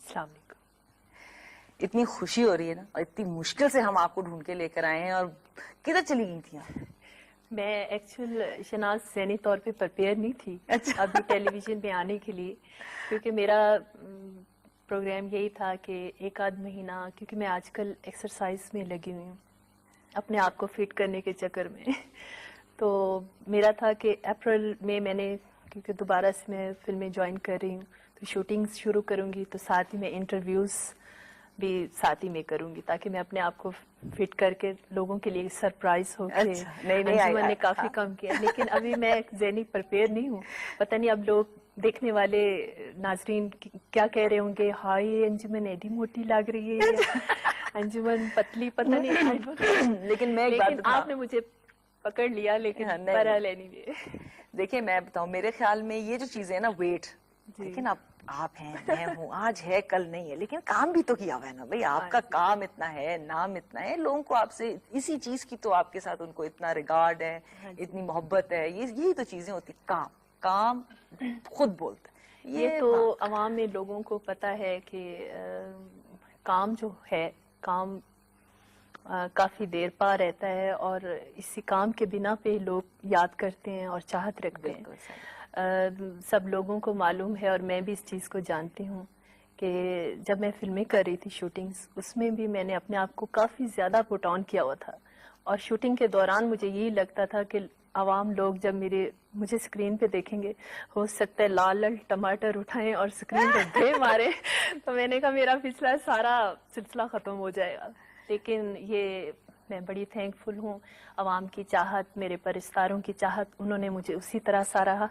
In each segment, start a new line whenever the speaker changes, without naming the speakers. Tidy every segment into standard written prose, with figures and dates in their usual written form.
السلام علیکم.
اتنی خوشی ہو رہی ہے نا, اور اتنی مشکل سے ہم آپ کو ڈھونڈ کے لے کر آئے ہیں, اور کدھر چلی گئی تھی آپ؟
میں ایکچوئل شناز ذہنی طور پہ پریپیئر نہیں تھی ابھی ٹیلی ویژن پہ آنے کے لیے, کیونکہ میرا پروگرام یہی تھا کہ ایک آدھ مہینہ, کیونکہ میں آج کل ایکسرسائز میں لگی ہوئی ہوں اپنے آپ کو فٹ کرنے کے چکر میں. تو میرا تھا کہ اپریل میں نے, کیونکہ دوبارہ سے میں فلمیں جوائن کر رہی ہوں تو شوٹنگ شروع کروں گی, تو ساتھ ہی میں انٹرویوز بھی ساتھ ہی میں کروں گی, تاکہ میں اپنے آپ کو فٹ کر کے لوگوں کے لیے سرپرائز ہو کے. انجمن نے کافی کم کیا, لیکن ابھی میں ذہنی پریپیئر نہیں ہوں. پتہ نہیں اب لوگ دیکھنے والے ناظرین کیا کہہ رہے ہوں گے, ہائی انجمن ایڈی موٹی لگ رہی ہے, انجمن پتلی, پتہ نہیں.
لیکن میں ایک بات
آپ نے مجھے پکڑ لیا, لیکن برحال نہیں.
دیکھیں میں بتاؤں, میرے خیال میں یہ جو چیزیں ہیں نا, ویٹ, لیکن آپ ہیں, میں ہوں, آج ہے کل نہیں ہے, لیکن کام بھی تو کیا ہوا ہے نا بھائی. آپ کا کام اتنا ہے, نام اتنا ہے, لوگوں کو آپ سے اسی چیز کی تو آپ کے ساتھ ان کو اتنا ریگارڈ ہے, اتنی محبت ہے. یہی تو چیزیں ہوتی, کام خود بولتا ہے.
یہ تو عوام میں لوگوں کو پتا ہے کہ کام جو ہے, کام کافی دیر پا رہتا ہے, اور اسی کام کے بنا پہ لوگ یاد کرتے ہیں اور چاہت رکھتے ہیں. سب لوگوں کو معلوم ہے, اور میں بھی اس چیز کو جانتی ہوں کہ جب میں فلمیں کر رہی تھی شوٹنگز, اس میں بھی میں نے اپنے آپ کو کافی زیادہ پٹ آن کیا ہوا تھا. اور شوٹنگ کے دوران مجھے یہی لگتا تھا کہ عوام لوگ جب مجھے اسکرین پہ دیکھیں گے, ہو سکتا ہے لال لال ٹماٹر اٹھائیں اور اسکرین پہ دھے مارے. تو میں نے کہا میرا پچھلا سارا سلسلہ ختم ہو جائے گا. لیکن یہ میں بڑی تھینک فل ہوں, عوام کی چاہت, میرے پرستاروں کی چاہت, انہوں نے مجھے اسی طرح سراہا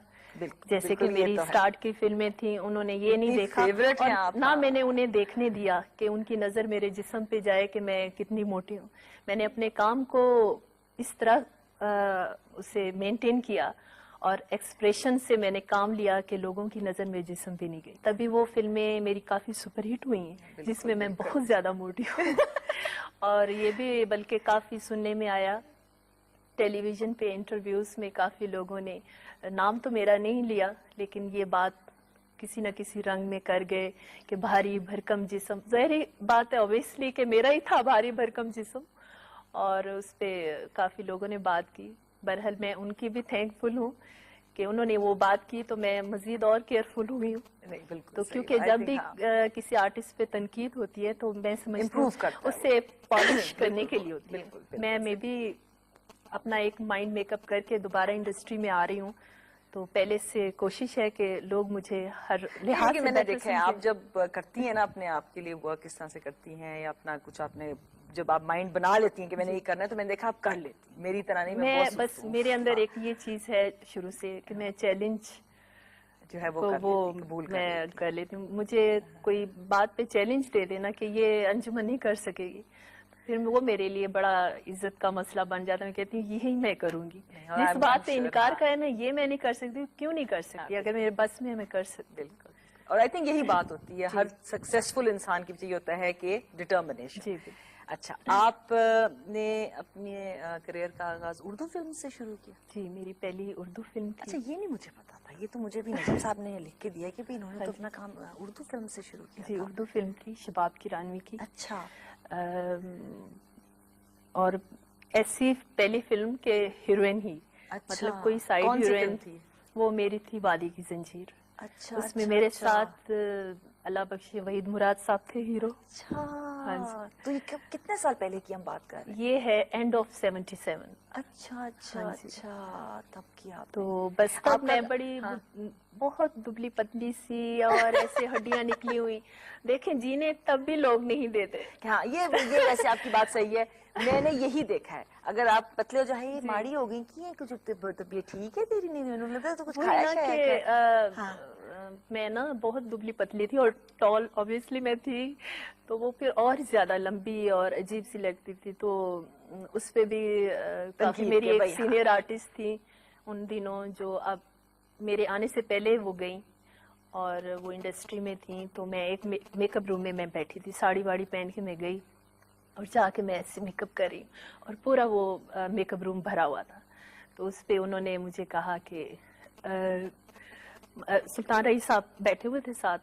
جیسے کہ میری سٹارٹ کی فلمیں تھیں. انہوں نے یہ نہیں دیکھا, اور نہ میں نے انہیں دیکھنے دیا کہ ان کی نظر میرے جسم پہ جائے کہ میں کتنی موٹی ہوں. میں نے اپنے کام کو اس طرح اسے مینٹین کیا, اور ایکسپریشن سے میں نے کام لیا کہ لوگوں کی نظر میرے جسم پہ نہیں گئی. تبھی وہ فلمیں میری کافی سپر ہٹ ہوئی ہیں, جس میں میں بہت زیادہ موٹی ہوں. اور یہ بھی بلکہ کافی سننے میں آیا ٹیلی ویژن پہ, انٹرویوز میں کافی لوگوں نے, نام تو میرا نہیں لیا, لیکن یہ بات کسی نہ کسی رنگ میں کر گئے کہ بھاری بھرکم جسم. ظاہری بات ہے اوبیسلی کہ میرا ہی تھا بھاری بھرکم جسم, اور اس پہ کافی لوگوں نے بات کی. بہرحال میں ان کی بھی تھینک فل ہوں کہ انہوں نے وہ بات کی, تو میں مزید اور کیئرفل ہوئی ہوں. تو کیونکہ جب بھی کسی آرٹسٹ پہ تنقید ہوتی ہے تو میں سمجھتی ہوں اس سے پالش کرنے کے لیے ہوتی ہے. میں بھی اپنا ایک مائنڈ میک اپ کر کے دوبارہ انڈسٹری میں آ رہی ہوں, تو پہلے سے کوشش ہے کہ لوگ مجھے ہر لحاظ سے,
میں نے دیکھا ہے آپ جب کرتی ہیں نا اپنے آپ کے لیے ورک کس طرح سے کرتی ہیں, یا اپنا کچھ آپ نے جب آپ مائنڈ بنا لیتی ہیں کہ میں نے یہ کرنا ہے, تو میں نے دیکھا آپ کر لیتی ہیں. میری طرح نہیں,
میں بس میرے اندر ایک یہ چیز ہے شروع سے کہ میں چیلنج
جو ہے
وہ میں کر لیتی ہوں. مجھے کوئی بات پہ چیلنج دے دینا کہ یہ انجمن نہیں کر سکے گی, پھر وہ میرے لیے بڑا عزت کا مسئلہ بن جاتا ہے. میں کہتی ہوں یہی میں کروں گی. جس بات پہ انکار کا ہے نا, یہ میں نہیں کر سکتی, کیوں نہیں کر سکتی, اگر میرے بس میں کر سکتی.
بالکل. اور آئی تھنک یہی بات ہوتی ہے ہر سکسیسفل انسان کی چاہیے ہوتا ہے کہ ڈٹرمنیشن.
جی.
اچھا, آپ نے اپنے کریئر کا آغاز اردو فلم سے شروع کیا؟
جی, میری پہلی اردو فلم تھی.
اچھا, یہ نہیں مجھے پتا تھا. یہ تو مجھے بھی نجم صاحب نے لکھ کے دیا کہ انہوں نے تو اپنا کام اردو فلم سے شروع کیا.
جی, اردو فلم تھی شباب کرانوی کی.
اچھا.
اور ایسی پہلی فلم کے ہیروئن ہی, مطلب کوئی سائیڈ ہیروئن
تھی,
وہ میری تھی وادی کی زنجیر.
اچھا.
اس میں میرے ساتھ اللہ بخش وحید مراد صاحب تھے ہیرو.
اچھا, تو یہ کتنے سال پہلے کی ہم بات کر رہے ہیں؟
یہ ہے اینڈ آف 77.
اچھا اچھا اچھا, تب کیا
تو بس تب میں بڑی بہت دبلی پتلی سی اور ایسے ہڈیاں نکلی ہوئی. دیکھیں جینے تب بھی لوگ نہیں دیتے.
ہاں, یہ ویسے آپ کی بات صحیح ہے. میں نے یہی دیکھا ہے, اگر آپ پتلے ہو جائیں, یہ ماڑی ہو گئی کی کچھ طبیعت ٹھیک ہے تیری, نہیں لگتا تو کچھ کھایا
کہ میں نا بہت دبلی پتلی تھی, اور ٹال اوبیسلی میں تھی, تو وہ پھر اور زیادہ لمبی اور عجیب سی لگتی تھی. تو اس پہ بھی کافی میری ایک سینئر آرٹسٹ تھی ان دنوں, جو اب میرے آنے سے پہلے وہ گئیں اور وہ انڈسٹری میں تھیں. تو میں ایک میک اپ روم میں بیٹھی تھی, ساڑی واڑی پہن کے میں گئی, اور جا کے میں ایسے میک اپ کر رہی ہوں, اور پورا وہ میک اپ روم بھرا ہوا تھا. تو اس پہ انہوں نے مجھے کہا کہ سلطان رئیس صاحب بیٹھے ہوئے تھے ساتھ,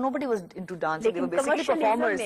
nobody was into dance, they were basically performers।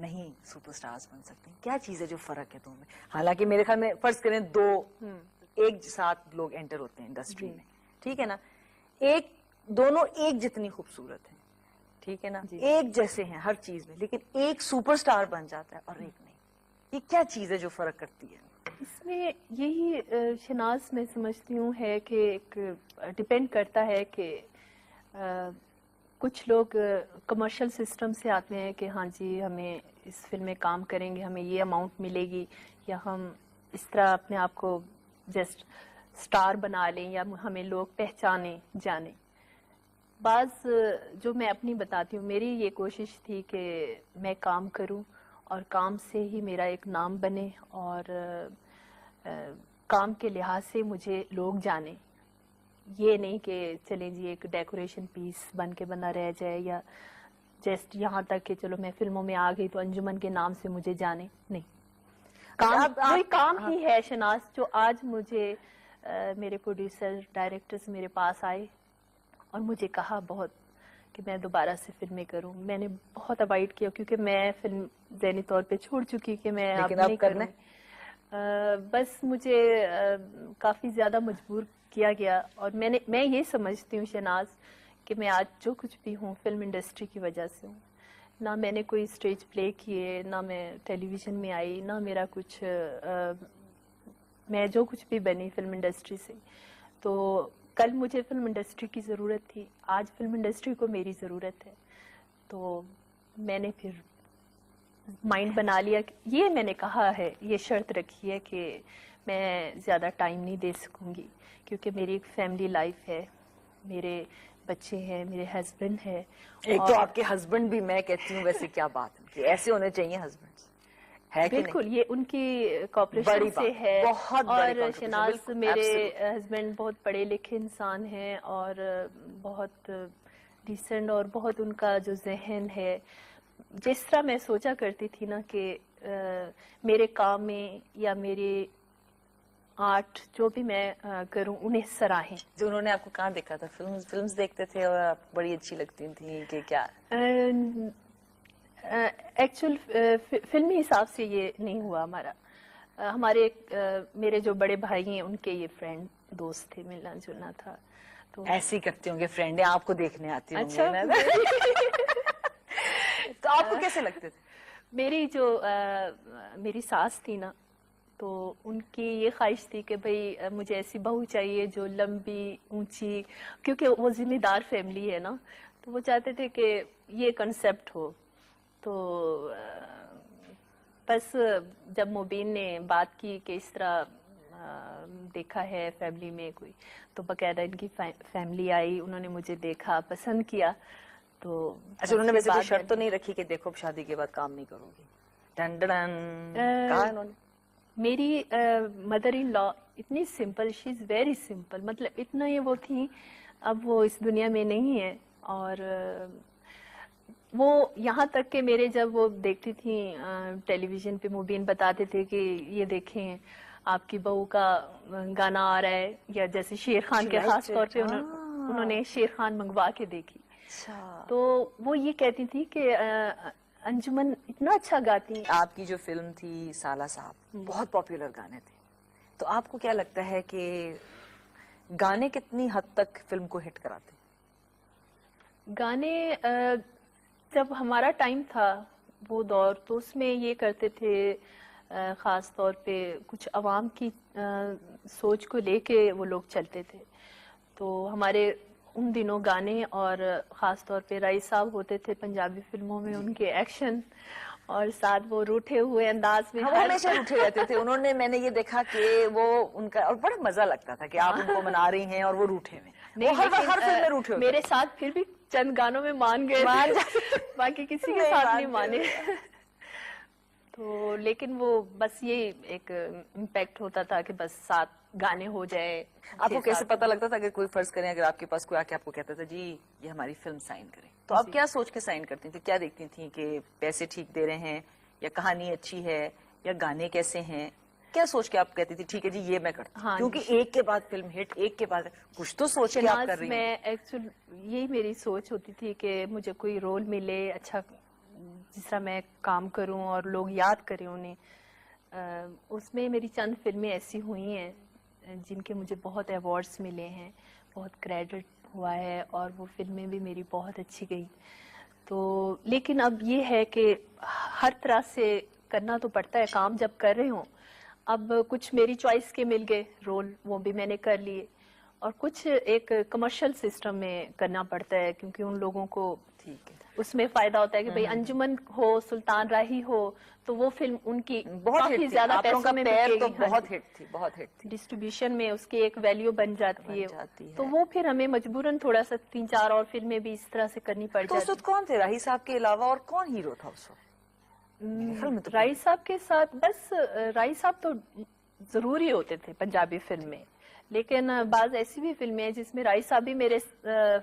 نہیں سپر سٹارز بن سکتے؟ کیا چیز ہے جو فرق ہے تم میں؟ حالانکہ میرے خیال میں فرض کریں دو ایک ساتھ لوگ انٹر ہوتے ہیں انڈسٹری میں، ٹھیک ہے نا، دونوں ایک جتنی خوبصورت ہیں، ٹھیک ہے نا، ایک جیسے ہیں ہر چیز میں، لیکن ایک سپر سٹار بن جاتا ہے اور ایک نہیں. یہ کیا چیز ہے جو فرق کرتی ہے؟
اس میں یہی شناز میں سمجھتی ہوں ہے کہ ایک ڈپینڈ کرتا ہے کہ کچھ لوگ کمرشل سسٹم سے آتے ہیں کہ ہاں جی ہمیں اس فلم میں کام کریں گے، ہمیں یہ اماؤنٹ ملے گی، یا ہم اس طرح اپنے آپ کو جسٹ سٹار بنا لیں یا ہمیں لوگ پہچانے جانیں. بعض جو میں اپنی بتاتی ہوں، میری یہ کوشش تھی کہ میں کام کروں اور کام سے ہی میرا ایک نام بنے اور کام کے لحاظ سے مجھے لوگ جانیں. یہ نہیں کہ چلیں جی ایک ڈیکوریشن پیس بن کے بنا رہ جائے یا جسٹ یہاں تک کہ چلو میں فلموں میں آ گئی تو انجمن کے نام سے مجھے جانے. نہیں، وہی کام ہی ہے شناز جو آج مجھے میرے پروڈیوسر ڈائریکٹرز میرے پاس آئے اور مجھے کہا بہت کہ میں دوبارہ سے فلمیں کروں. میں نے بہت اوائڈ کیا کیونکہ میں فلم ذہنی طور پہ چھوڑ چکی کہ میں اب نہیں کروں. بس مجھے کافی زیادہ مجبور کیا گیا اور میں یہ سمجھتی ہوں شناز کہ میں آج جو کچھ بھی ہوں فلم انڈسٹری کی وجہ سے ہوں. نہ میں نے کوئی اسٹیج پلے کیے، نہ میں ٹیلی ویژن میں آئی، نہ میرا کچھ میں جو کچھ بھی بنی فلم انڈسٹری سے. تو کل مجھے فلم انڈسٹری کی ضرورت تھی، آج فلم انڈسٹری کو میری ضرورت ہے. تو میں نے پھر مائنڈ بنا لیا کہ یہ میں نے کہا ہے، یہ شرط رکھی ہے کہ میں زیادہ ٹائم نہیں دے سکوں گی کیونکہ میری ایک فیملی لائف ہے، میرے بچے ہیں، میرے ہسبینڈ ہے.
ایک تو آپ کے ہسبینڈ بھی، میں کہتی ہوں ویسے کیا بات ہے کہ ایسے ہونے چاہیے ہسبینڈ، ہے کہ
بالکل یہ ان کی کوپریشن سے ہے. اور شناز میرے ہسبینڈ بہت پڑھے لکھے انسان ہیں اور بہت ڈیسنٹ اور بہت ان کا جو ذہن ہے، جس طرح میں سوچا کرتی تھی نا کہ میرے کام میں یا میرے آرٹ جو بھی میں کروں انہیں سراہیں.
جو انہوں نے آپ کو کہاں دیکھا تھا؟ فلمز دیکھتے تھے اور آپ بڑی اچھی لگتی تھیں کہ کیا؟
ایکچوئل فلمی حساب سے یہ نہیں ہوا ہمارا. ہمارے میرے جو بڑے بھائی ہیں ان کے یہ فرینڈ دوست تھے، ملنا جلنا تھا. تو
ایسے ہی کرتے ہوں گے فرینڈیں آپ کو دیکھنے آتی ہوں گے. تو آپ کو کیسے لگتے تھے؟
میری ساس تھی نا، تو ان کی یہ خواہش تھی کہ بھئی مجھے ایسی بہو چاہیے جو لمبی اونچی، کیونکہ وہ ذمہ دار فیملی ہے نا، تو وہ چاہتے تھے کہ یہ کنسیپٹ ہو. تو بس جب مبین نے بات کی کہ اس طرح دیکھا ہے فیملی میں کوئی، تو باقاعدہ ان کی فیملی آئی، انہوں نے مجھے دیکھا، پسند کیا. تو
اچھا، انہوں نے ویسے کوئی شرط تو نہیں رکھی کہ دیکھو شادی کے بعد کام نہیں کرو گی؟ ڈن ڈن کہا انہوں نے؟
میری مدر ان لا اتنی simple, she is very simple, مطلب اتنا یہ وہ تھی، اب وہ اس دنیا میں نہیں ہے. اور وہ یہاں تک کہ میرے جب وہ دیکھتی تھیں ٹیلی ویژن پہ مبین بتاتے تھے کہ یہ دیکھیں آپ کی بہو کا گانا آ رہا ہے، یا جیسے شیر خان کے خاص طور پہ انہوں نے شیر خان منگوا کے دیکھی. تو وہ یہ کہتی تھی کہ انجمن اتنا اچھا گاتی ہیں.
آپ کی جو فلم تھی سالہ صاحب، بہت پاپولر گانے تھے، تو آپ کو کیا لگتا ہے کہ گانے کتنی حد تک فلم کو ہٹ کراتے؟
گانے جب ہمارا ٹائم تھا وہ دور، تو اس میں یہ کرتے تھے خاص طور پہ کچھ عوام کی سوچ کو لے کے وہ لوگ چلتے تھے. تو ہمارے ان دنوں گانے، اور خاص طور پہ رائی صاحب ہوتے تھے پنجابی فلموں میں، ان کے ایکشن اور ساتھ وہ روٹھے ہوئے انداز میں
ہمیشہ روٹھے رہتے تھے. انہوں نے، میں نے یہ دیکھا کہ وہ ان کا، اور بڑا مزہ لگتا تھا کہ آپ ان کو منا رہی ہیں اور وہ روٹھے ہوئے. ہر فلم میں روٹھے ہوتے.
میرے ساتھ پھر بھی چند گانوں میں مان گئے، باقی کسی کے ساتھ نہیں مانے. تو لیکن وہ بس یہ ایک امپیکٹ ہوتا تھا کہ بس ساتھ گانے ہو جائے.
آپ کو کیسے پتا لگتا تھا کہ کوئی فرض کریں اگر آپ کے پاس کوئی آ کے آپ کو کہتا تھا جی یہ ہماری فلم سائن کریں، تو آپ کیا سوچ کے سائن کرتی تھی؟ کیا دیکھتی تھیں کہ پیسے ٹھیک دے رہے ہیں، یا کہانی اچھی ہے، یا گانے کیسے ہیں؟ کیا سوچ کے آپ کہتی تھی ٹھیک ہے جی یہ میں کرتی ہوں؟ کیونکہ ایک کے بعد فلم ہٹ، ایک کے بعد کچھ تو سوچ کے آپ کر رہی ہیں.
میں ایکچولی یہی میری سوچ ہوتی تھی کہ مجھے کوئی رول ملے، اچھا جس طرح میں کام کروں اور لوگ یاد کریں انہیں. اس میں میری چند فلمیں ایسی ہوئی ہیں جن کے مجھے بہت ایوارڈس ملے ہیں, بہت کریڈٹ ہوا ہے, اور وہ فلمیں بھی میری بہت اچھی گئی. تو لیکن اب یہ ہے کہ ہر طرح سے کرنا تو پڑتا ہے, کام جب کر رہے ہوں. اب کچھ میری چوائس کے مل گئے رول, وہ بھی میں نے کر لیے, اور کچھ ایک کمرشل سسٹم میں کرنا پڑتا ہے کیونکہ ان لوگوں کو
ٹھیک ہے,
اس میں فائدہ ہوتا ہے کہ بھئی انجمن ہو, سلطان راہی ہو, تو وہ فلم ان کی
بہت
کافی
ہٹ تھی,
زیادہ
آپ لوگوں کا
پیسوں میں
پیر
بکے
تو
گی. ہاں
بہت
جی.
ہٹ تھی, بہت ہٹ تھی.
ڈسٹریبیوشن میں اس کی ایک ویلیو بن جاتی
جاتی ہے.
تو وہ پھر ہمیں مجبوراً تھوڑا سا 3-4 اور فلمیں بھی اس طرح سے کرنی پڑ
تو اس
جاتی.
وقت کون تھے راہی صاحب کے علاوہ, اور کون ہیرو تھا اس وقت؟ میرے خیال میں تو
رائی صاحب کے ساتھ بس رائی صاحب تو ضروری ہوتے تھے پنجابی فلم میں, لیکن بعض ایسی بھی فلمیں ہیں جس میں رائی صاحب بھی میرے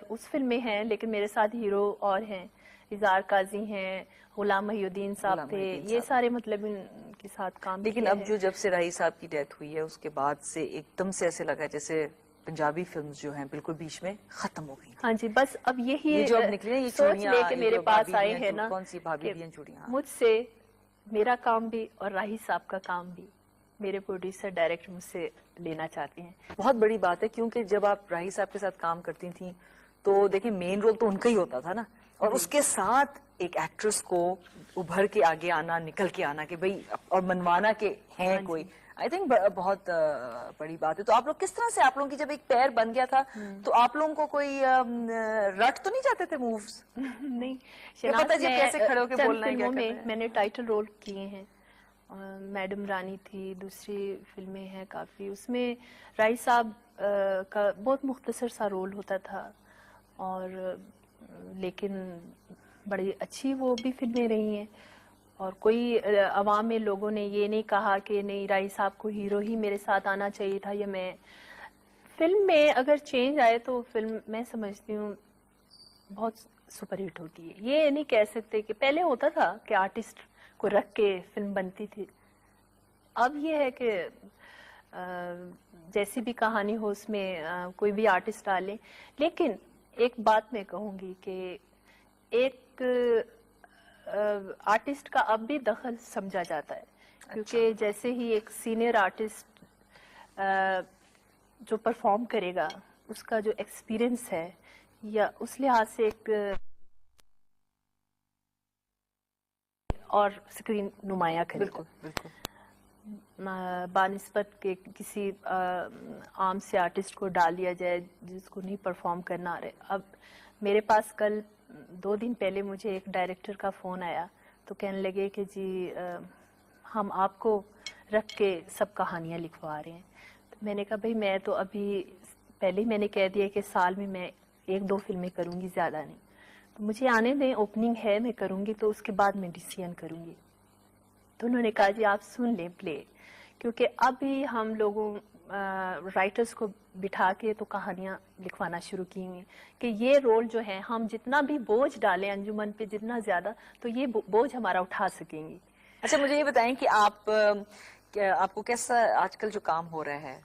اس فلم میں ہیں, لیکن میرے ساتھ ہیرو اور ہیں. اظہار قاضی ہیں, غلام محی الدین صاحب تھے, یہ سارے مطلب ان کے ساتھ کام کیا ہے.
لیکن اب جو جب سے راہی صاحب کی ڈیتھ ہوئی ہے اس کے بعد سے ایک دم سے ایسے لگا جیسے پنجابی فلمز جو ہیں بالکل بیچ میں ختم ہو گئی.
ہاں جی, بس اب یہی
یہ جو اب نکلی نا یہ
سوچ
چوڑیاں,
لے کے
یہ
میرے
جو
پاس
بھابھی
آئے
بھی
ہیں نا
کون سی بھابھی
کہ
بھی ہیں چوڑیاں,
مجھ سے میرا کام بھی اور راہی صاحب کا کام بھی میرے پروڈیوسر ڈائریکٹر مجھ سے لینا چاہتے ہیں.
بہت بڑی بات ہے, کیونکہ جب آپ راہی صاحب کے ساتھ کام کرتی تھیں تو دیکھیں مین رول تو ان کا ہی ہوتا تھا نا, اور اس کے ساتھ ایک ایکٹریس کو ابھر کے آگے آنا, نکل کے آنا کہ بھئی اور منوانا کہ ہیں کوئی, آئی تھنک بہت بڑی بات ہے. تو آپ لوگ کس طرح سے, آپ لوگوں کی جب ایک پیر بن گیا تھا تو آپ لوگوں کو کوئی رٹ تو نہیں جاتے تھے مووز؟
نہیں,
پتہ جی کیسے کھڑے ہو کے
چند
بولنا ہے, کیا
فلموں میں
کرنا ہے.
میں نے ٹائٹل رول کیے ہیں. میڈم رانی تھی, دوسری فلمیں ہیں کافی, اس میں رائی صاحب کا بہت مختصر سا رول ہوتا تھا, اور لیکن بڑی اچھی وہ بھی فلمیں رہی ہیں. اور کوئی عوام میں لوگوں نے یہ نہیں کہا کہ نہیں رائی صاحب کو ہیرو ہی میرے ساتھ آنا چاہیے تھا, یا میں فلم میں اگر چینج آئے تو فلم میں سمجھتی ہوں بہت سپر ہٹ ہوتی ہے. یہ نہیں کہہ سکتے کہ پہلے ہوتا تھا کہ آرٹسٹ کو رکھ کے فلم بنتی تھی, اب یہ ہے کہ جیسی بھی کہانی ہو اس میں کوئی بھی آرٹسٹ ڈالے. لیکن ایک بات میں کہوں گی کہ ایک آرٹسٹ کا اب بھی دخل سمجھا جاتا ہے, کیونکہ جیسے ہی ایک سینئر آرٹسٹ جو پرفارم کرے گا اس کا جو ایکسپیرئنس ہے, یا اس لحاظ سے ایک اور اسکرین نمایاں کرے گا.
بالکل
بانسبت کے کسی عام سے آرٹسٹ کو ڈال دیا جائے جس کو نہیں پرفارم کرنا آ رہے. اب میرے پاس کل 2 دن پہلے مجھے ایک ڈائریکٹر کا فون آیا, تو کہنے لگے کہ جی ہم آپ کو رکھ کے سب کہانیاں لکھوا رہے ہیں. تو میں نے کہا بھئی میں تو ابھی پہلے ہی میں نے کہہ دیا کہ سال میں 1-2 فلمیں کروں گی, زیادہ نہیں, تو مجھے آنے دیں, اوپننگ ہے میں کروں گی, تو اس کے بعد میں ڈیسیژن کروں گی. تو انہوں نے کہا جی آپ سن لیں پلے, کیونکہ ابھی ہم لوگوں رائٹرز کو بٹھا کے تو کہانیاں لکھوانا شروع کی ہوئی کہ یہ رول جو ہے ہم جتنا بھی بوجھ ڈالیں انجمن پہ جتنا زیادہ, تو یہ بوجھ ہمارا اٹھا سکیں گی.
اچھا مجھے یہ بتائیں کہ آپ کو کیسا آج کل جو کام ہو رہا ہے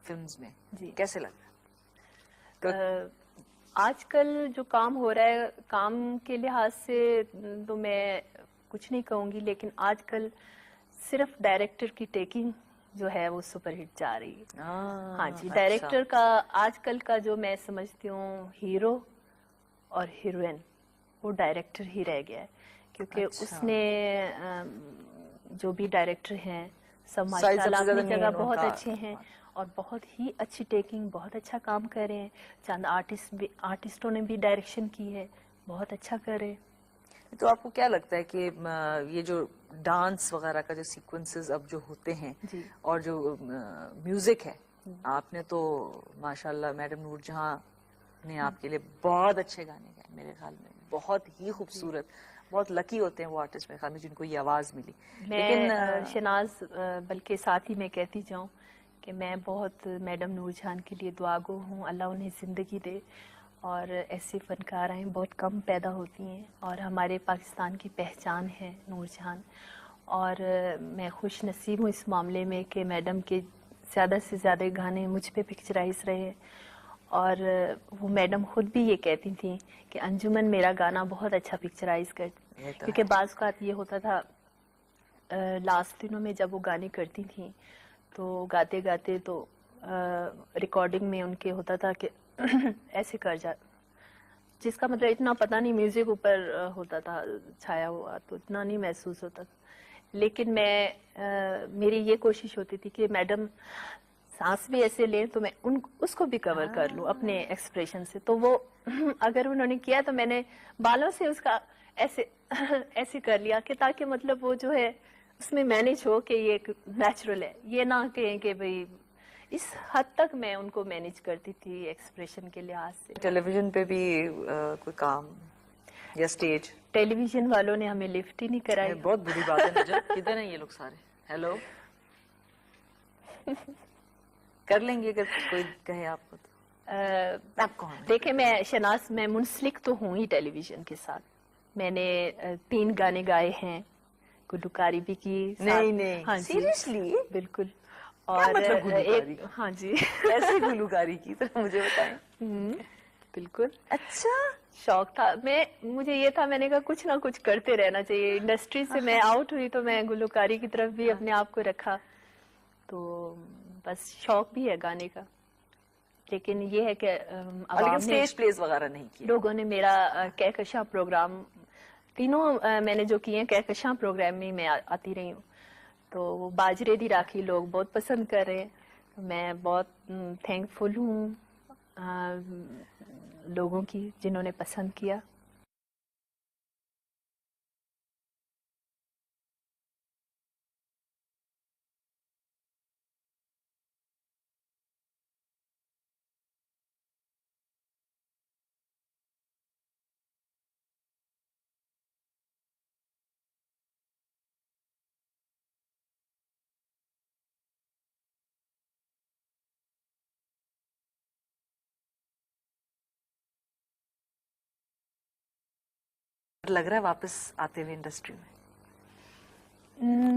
فلمز میں,
جی
کیسے لگتا ہے؟
آج کل جو کام ہو رہا ہے کام کے لحاظ سے تو میں کچھ نہیں کہوں گی, لیکن آج کل صرف ڈائریکٹر کی ٹیکنگ جو ہے وہ سپر ہٹ جا رہی ہے. ہاں جی, ڈائریکٹر کا آج کل کا جو میں سمجھتی ہوں ہیرو اور ہیروئن وہ ڈائریکٹر ہی رہ گیا ہے, کیونکہ اس نے جو بھی ڈائریکٹر ہیں سب ماشاءاللہ اپنی جگہ بہت اچھے ہیں, اور بہت ہی اچھی ٹیکنگ, بہت اچھا کام کر رہے ہیں. چند آرٹسٹوں نے بھی ڈائریکشن کی ہے, بہت اچھا کر رہے ہیں.
تو آپ کو کیا لگتا ہے کہ یہ جو ڈانس وغیرہ کا جو سیکوینسز اب جو ہوتے ہیں اور جو میوزک ہے, آپ نے تو ماشاءاللہ میڈم نور جہاں نے آپ کے لیے بہت اچھے گانے گائے, میرے خیال میں بہت ہی خوبصورت, بہت لکی ہوتے ہیں وہ آرٹسٹ میرے خیال میں جن کو یہ آواز ملی.
لیکن شناز بلکہ ساتھ ہی میں کہتی جاؤں کہ میں بہت میڈم نور جہان کے لیے دعا گو ہوں, اللہ انہیں زندگی دے, اور ایسی فنکارائیں بہت کم پیدا ہوتی ہیں, اور ہمارے پاکستان کی پہچان ہے نور جہان. اور میں خوش نصیب ہوں اس معاملے میں کہ میڈم کے زیادہ سے زیادہ گانے مجھ پہ پکچرائز رہے, اور وہ میڈم خود بھی یہ کہتی تھیں کہ انجمن میرا گانا بہت اچھا پکچرائز کیونکہ بعض اوقات یہ ہوتا تھا لاسٹ دنوں میں جب وہ گانے کرتی تھیں تو گاتے گاتے تو ریکارڈنگ میں ان کے ہوتا تھا کہ ایسے کر جا، جس کا مطلب اتنا پتہ نہیں میوزک اوپر ہوتا تھا چھایا ہوا تو اتنا نہیں محسوس ہوتا تھا، لیکن میں میری یہ کوشش ہوتی تھی کہ میڈم سانس بھی ایسے لیں تو میں اس کو بھی کور کر لوں اپنے ایکسپریشن سے. تو وہ اگر انہوں نے کیا تو میں نے بالوں سے اس کا ایسے ایسے کر لیا کہ تاکہ مطلب وہ جو ہے اس میں مینیج ہو کہ یہ ایک نیچرل ہے، یہ نہ کہیں کہ بھئی. اس حد تک میں ان کو مینیج کرتی تھی ایکسپریشن کے لحاظ سے.
ٹیلی ویژن پہ بھی کوئی کام یا اسٹیج؟
ٹیلی ویژن والوں نے ہمیں لفٹ ہی نہیں کرائی.
بہت بری بات ہے. نجات کدھر ہیں یہ لوگ سارے؟ ہیلو کر لیں گے اگر کوئی کہے آپ کو تو. آپ کون ہیں؟
دیکھیں میں شناز میں منسلک تو ہوں ہی ٹیلی ویژن کے ساتھ. میں نے 3 گانے گائے ہیں، گلوکاری بھی کی.
نہیں
ہاں جی
سیریسلی؟
بالکل.
اور مطلب گلوکاری؟
ہاں جی
کیسے گلوکاری کی ذرا مجھے بتائیں.
بالکل
اچھا
شوق تھا. مجھے یہ تھا، میں نے کہا کچھ نہ کچھ کرتے رہنا چاہیے. انڈسٹری سے میں آؤٹ ہوئی تو میں گلوکاری کی طرف بھی اپنے آپ کو رکھا. تو بس شوق بھی ہے گانے کا، لیکن یہ ہے کہ
لیکن اسٹیج پلیز وغیرہ نہیں کیا.
لوگوں نے میرا کہکشاں پروگرام تینوں میں نے جو کیے ہیں کہکشاں پروگرام میں میں آتی رہی ہوں، تو وہ باجرے دی راکھی لوگ بہت پسند کر رہے ہیں. میں بہت تھینک فل ہوں لوگوں کی جنہوں نے پسند کیا.
لگ رہا ہے واپس آتے ہوئے انڈسٹری میں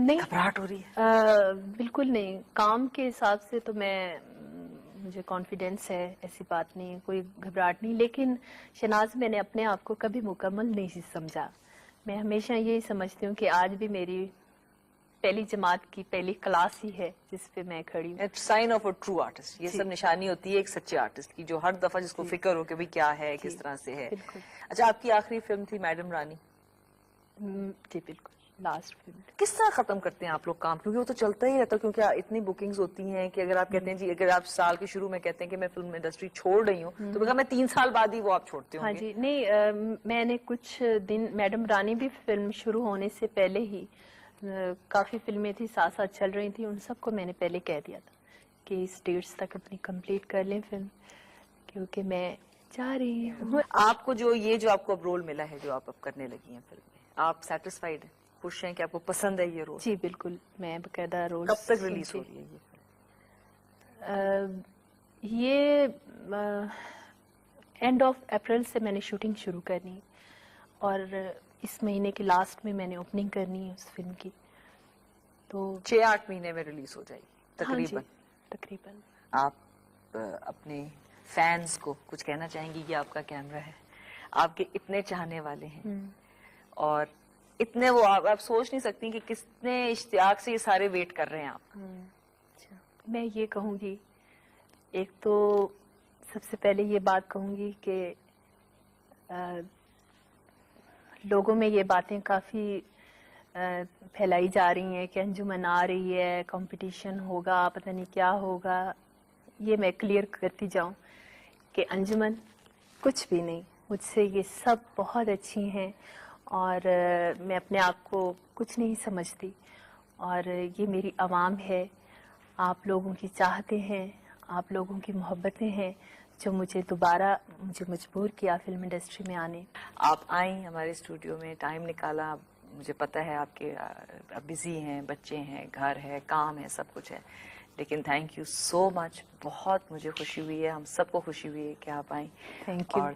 نہیں
گھبراہٹ ہو رہی ہے؟
بالکل نہیں. کام کے حساب سے تو مجھے کانفیڈینس ہے، ایسی بات نہیں، کوئی گھبراہٹ نہیں. لیکن شناز میں نے اپنے آپ کو کبھی مکمل نہیں سمجھا. میں ہمیشہ یہی سمجھتی ہوں کہ آج بھی میری پہلی جماعت کی پہلی کلاس ہی ہے جس پہ میں کھڑی ہوں.
Sign of a true artist. یہ سب نشانی ہوتی ہے ایک سچے آرٹسٹ کی، جو ہر دفعہ جس کو فکر ہو کہ بھئی کیا ہے، کس طرح سے ہے.
بالکل.
اچھا آپ کی آخری فلم تھی میڈم رانی.
جی بالکل لاسٹ فلم.
کس طرح ختم کرتے ہیں آپ لوگ کام؟ کیونکہ وہ تو چلتا ہی رہتا، کیونکہ اتنی بکنگز ہوتی ہیں کہ اگر آپ کہتے ہیں جی اگر آپ سال کے شروع میں کہتے ہیں کہ میں فلم انڈسٹری چھوڑ رہی ہوں تو میں 3 سال بعد ہی وہ آپ چھوڑتے ہوں
ہاں
گے.
جی نہیں میں نے کچھ دن میڈم رانی بھی فلم شروع ہونے سے پہلے ہی کافی فلمیں تھی ساتھ ساتھ چل رہی تھیں، ان سب کو میں نے پہلے کہہ دیا تھا کہ اس ڈیٹس تک اپنی کمپلیٹ کر لیں فلم، کیونکہ میں چاہ رہی ہوں.
آپ کو جو آپ کو اب رول ملا ہے جو آپ اب کرنے لگی ہیں فلم میں، آپ سیٹسفائیڈ ہیں، خوش ہیں کہ آپ کو پسند ہے یہ رول؟
جی بالکل. میں باقاعدہ رول.
کب تک ریلیز ہو رہی ہے یہ فلم؟
یہ اینڈ آف اپریل سے میں نے شوٹنگ شروع کرنی اور اس مہینے کے لاسٹ میں نے اوپننگ کرنی ہے اس فلم کی. تو
6-8 مہینے میں ریلیز ہو جائے گی تقریباً.
تقریباً.
آپ اپنے فینس کو کچھ کہنا چاہیں گی؟ کہ آپ کا کیمرہ ہے، آپ کے اتنے چاہنے والے ہیں اور اتنے وہ آپ سوچ نہیں سکتی کہ کتنے اشتیاق سے یہ سارے ویٹ کر رہے ہیں آپ.
میں یہ کہوں گی، ایک تو سب سے پہلے یہ بات کہوں گی کہ لوگوں میں یہ باتیں کافی پھیلائی جا رہی ہیں کہ انجمن آ رہی ہے، کمپٹیشن ہوگا، پتہ نہیں کیا ہوگا. یہ میں کلیئر کرتی جاؤں کہ انجمن کچھ بھی نہیں، مجھ سے یہ سب بہت اچھی ہیں اور میں اپنے آپ کو کچھ نہیں سمجھتی. اور یہ میری عوام ہے، آپ لوگوں کی چاہتے ہیں، آپ لوگوں کی محبتیں ہیں جو مجھے دوبارہ مجبور کیا فلم انڈسٹری میں آنے.
آپ آئیں ہمارے اسٹوڈیو میں، ٹائم نکالا. مجھے پتہ ہے آپ کے بزی ہیں، بچے ہیں، گھر ہے، کام ہے، سب کچھ ہے، لیکن تھینک یو سو مچ. بہت مجھے خوشی ہوئی ہے، ہم سب کو خوشی ہوئی ہے کہ آپ آئیں.
Thank you.
اور